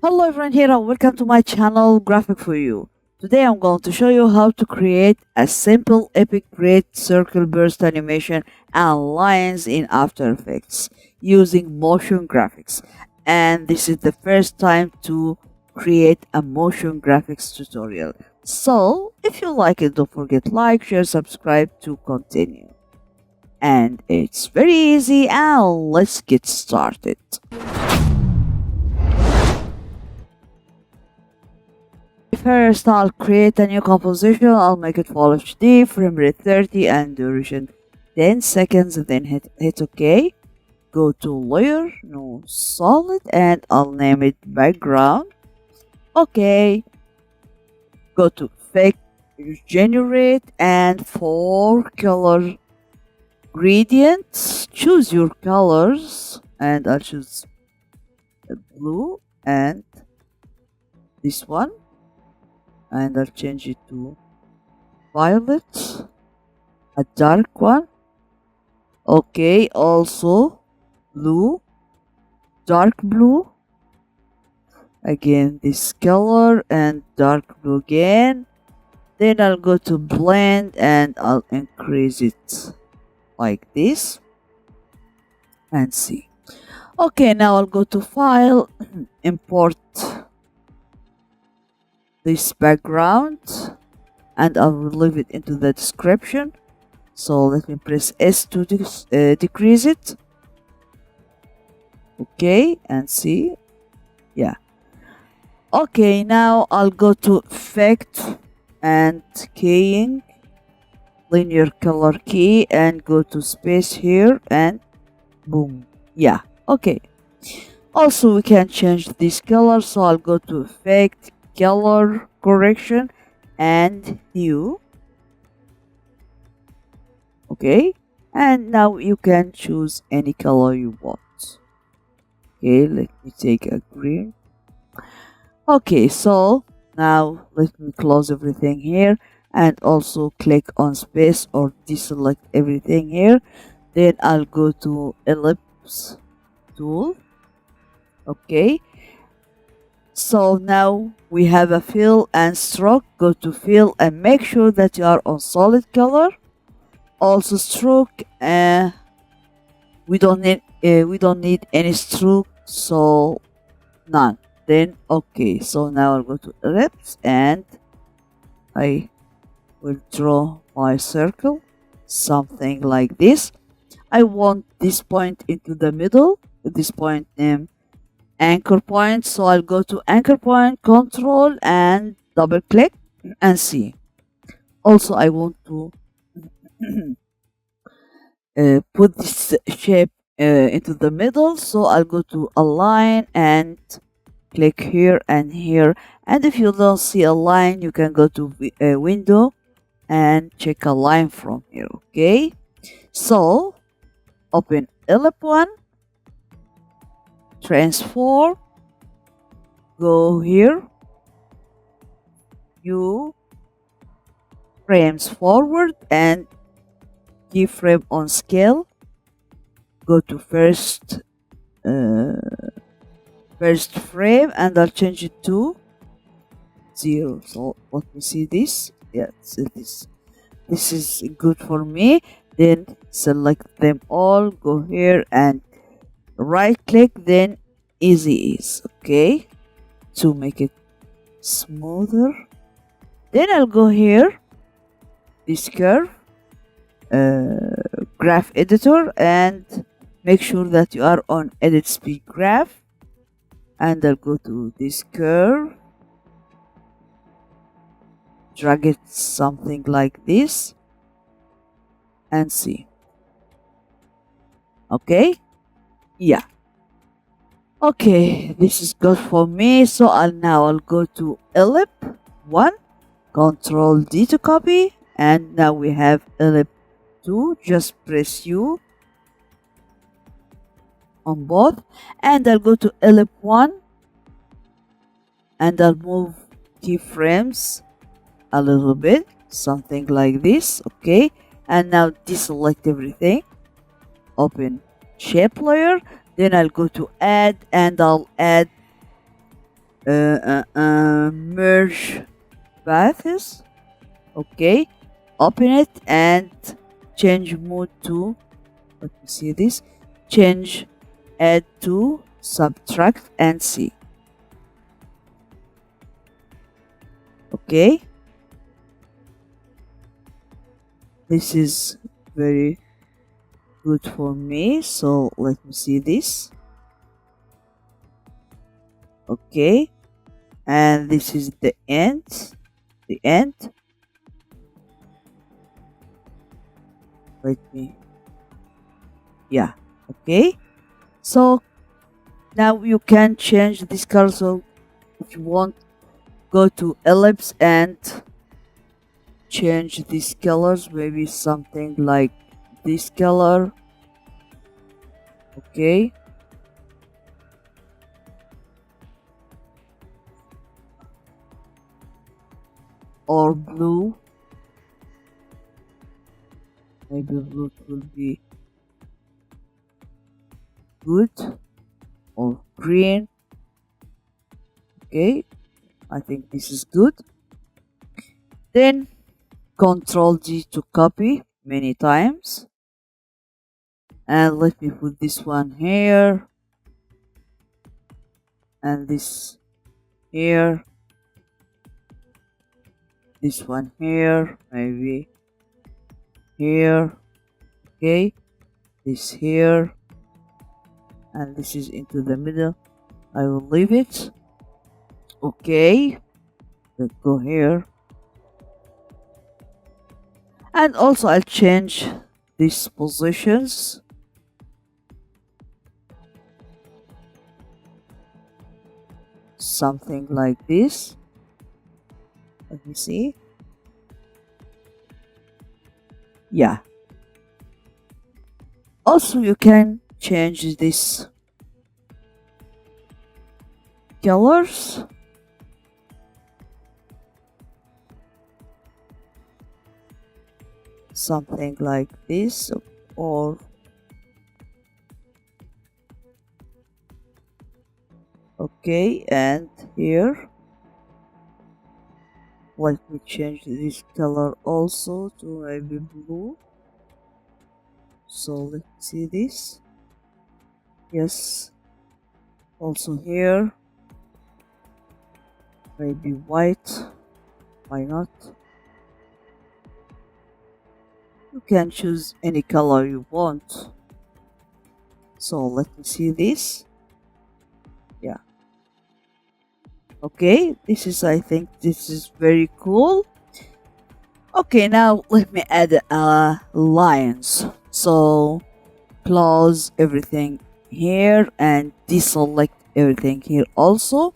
Hello everyone here and welcome to my channel Graphic for You. Today I'm going to show you how to create a simple epic great circle burst animation and lines in After Effects using motion graphics. And this is the first time to create a motion graphics tutorial. So if you like it, don't forget like, share, subscribe to continue. And it's very easy and let's get started. First, I'll create a new composition. I'll make it full HD, frame rate 30, and duration 10 seconds. Then hit OK. Go to layer, no solid, and I'll name it background. OK. Go to effect, generate, and for color gradients, choose your colors, and I'll choose blue and this one. And I'll change it to violet, a dark one. Okay, also blue, dark blue. Again, this color and dark blue again. Then I'll go to blend and I'll increase it like this and see. Okay, now I'll go to file, import this background and I will leave it into the description. So let me press S to decrease it. Okay, and see. Yeah. Okay, now I'll go to effect and keying, linear color key, and go to space here and boom. Yeah. Okay. Also we can change this color, so I'll go to effect, color correction, and hue. Okay, and now you can choose any color you want. Okay, let me take a green. Okay, so now let me close everything here and also click on space or deselect everything here. Then I'll go to ellipse tool. Okay, so now we have a fill and stroke. Go to fill and make sure that you are on solid color. Also stroke, we don't need any stroke, so none. Then okay, so now I'll go to ellipse and I will draw my circle, something like this. I want this point into the middle, this point anchor point, so I'll go to anchor point, control and double click and see. Also I want to put this shape into the middle, so I'll go to align and click here and here. And if you don't see a line, you can go to window and check a line from here. Okay, so open ellipse 1, transform, go here, view frames forward and keyframe on scale. Go to first frame and I'll change it to 0. So let me see this. Yeah, so this is good for me. Then select them all, go here and right click, then easy ease. Okay, to make it smoother. Then I'll go here, this curve, graph editor, and make sure that you are on edit speed graph, and I'll go to this curve, drag it something like this and see. Okay, yeah. Okay, this is good for me. So I'll go to ellipse 1, control D to copy, and now we have ellipse 2. Just press U on both, and I'll go to ellipse 1 and I'll move keyframes a little bit, something like this. Okay, and now deselect everything, open shape layer, then I'll go to add and I'll add merge paths. Okay, open it and change mode to, let me see this, change add to subtract and see. Okay, this is very good for me, so let me see this. Okay, and this is the end. Let me, yeah. Okay, so now you can change this color. So if you want, go to ellipse and change these colors, maybe something like this color. Okay, or blue, maybe blue will be good, or green. Okay, I think this is good. Then Control D to copy many times, and let me put this one here and this here, this one here, maybe here. Okay, this here, and this is into the middle. I will leave it. Okay, let's go here, and also I'll change these positions, something like this. Let me see. Yeah, also you can change these colors, something like this, or okay, and here let me change this color also to maybe blue. So let's see this. Yes, also here maybe white, why not? You can choose any color you want. So let me see this. Yeah, okay, this is, I think this is very cool. Okay, now let me add lines. So close everything here and deselect everything here also.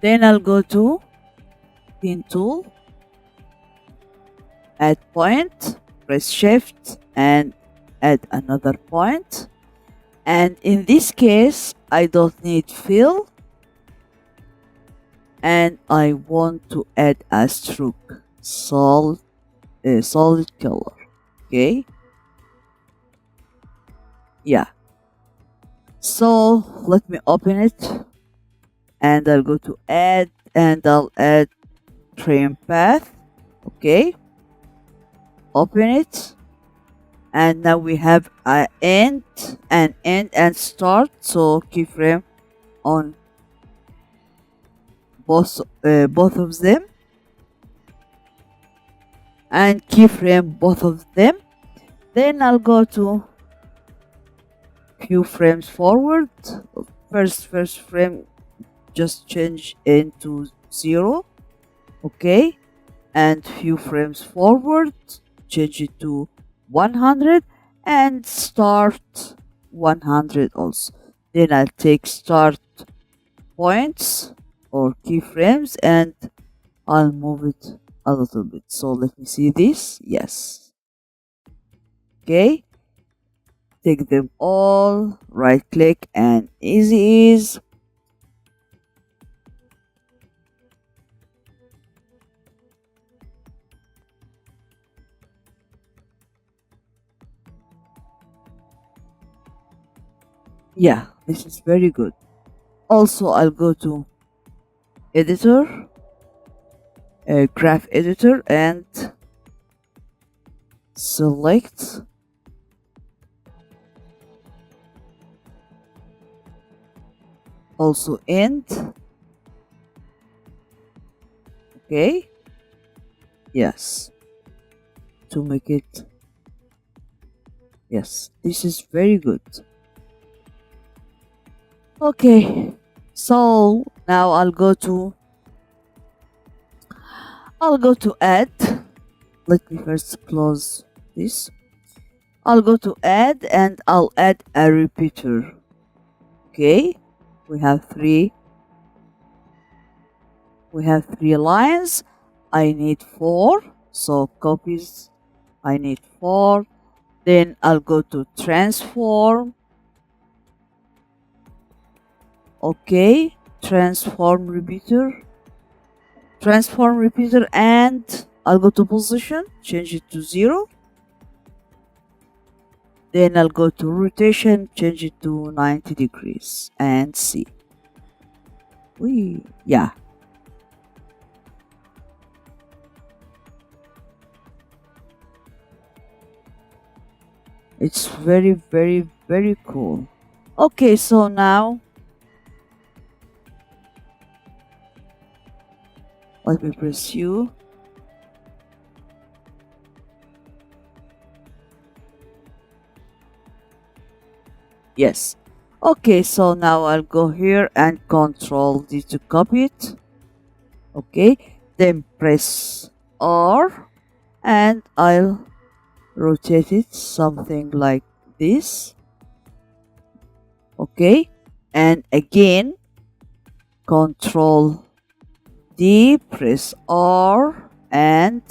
Then I'll go to pin tool, add point, press shift and add another point. And in this case I don't need fill, and I want to add a stroke, solid color. Okay, yeah, so let me open it and I'll go to add and I'll add trim path. Okay, open it, and now we have an end and start. So keyframe on both of them, and keyframe both of them. Then I'll go to few frames forward. First frame, just change into 0. Okay, and few frames forward, change it to 100 and start 100 also. Then I'll take start points or keyframes and I'll move it a little bit. So let me see this. Yes. Okay, take them all, right click and easy ease. Yeah, this is very good. Also, I'll go to editor, graph editor, and select also end. Okay, yes, to make it, yes, this is very good. Okay, so now I'll go to add. Let me first close this. I'll go to add and I'll add a repeater. Okay, we have three lines. I need 4, so copies, I need 4. Then I'll go to transform. Okay, transform repeater, and I'll go to position, change it to 0. Then I'll go to rotation, change it to 90 degrees and see. Yeah. It's very, very, very cool. Okay, so now let me press U. Yes. Okay, so now I'll go here and Control D to copy it. Okay, then press R and I'll rotate it something like this. Okay, and again Control D, press R, and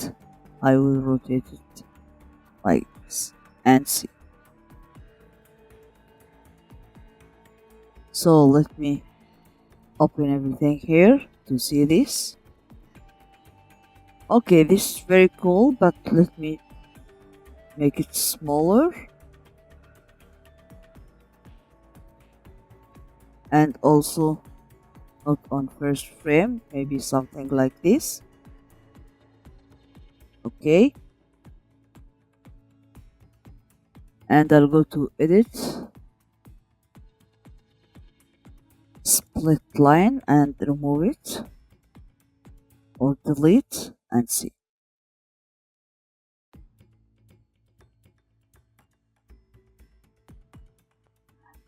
I will rotate it like this and see. So let me open everything here to see this. Okay, this is very cool, but let me make it smaller. And also not on first frame, maybe something like this. Okay. And I'll go to edit, split line, and remove it or delete and see.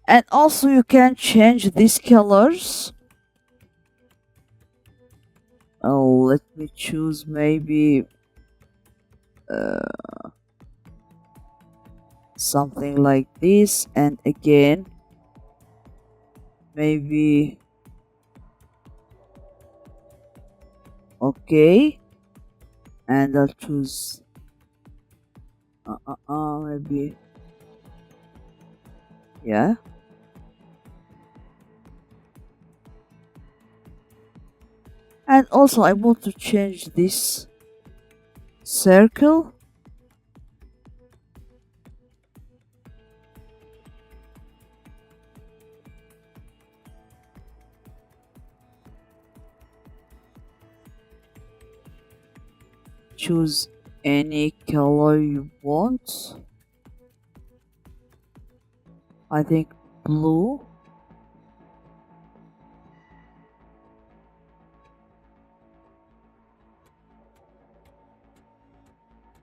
And also you can change these colors. Oh, let me choose maybe something like this, and again maybe okay, and I'll choose maybe yeah. And also I want to change this circle. Choose any color you want. I think blue.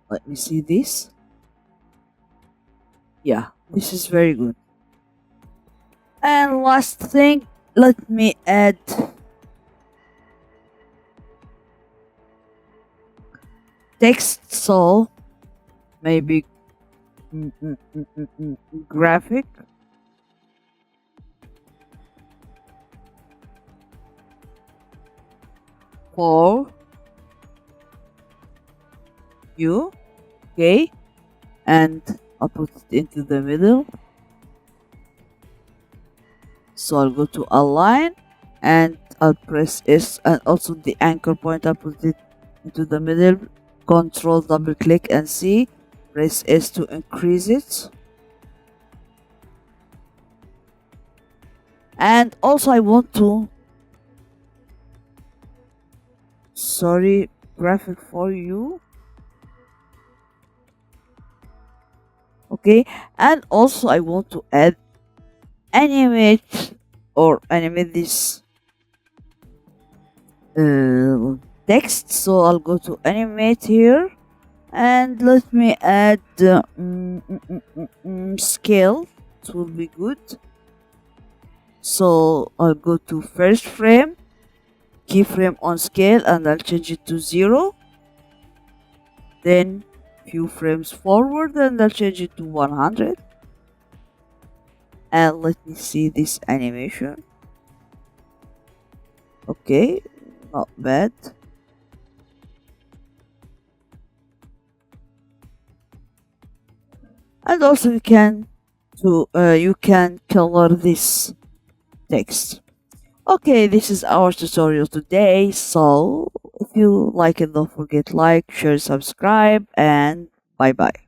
Let me see this. Yeah, this is very good. And last thing, let me add text, so maybe graphic. For you, okay, and I'll put it into the middle. So I'll go to align and I'll press S, and also the anchor point, I'll put it into the middle. Control double click and see, press S to increase it. And also I want to, sorry, graphic for you. Okay, and also I want to add animate or animate this text. So I'll go to animate here and let me add scale. It will be good. So I'll go to first frame, keyframe on scale, and I'll change it to 0. Then few frames forward and I'll change it to 100. And let me see this animation. Okay, not bad. And also you can color this text. Okay, this is our tutorial today. So if you like it, don't forget like, share, subscribe, and bye bye.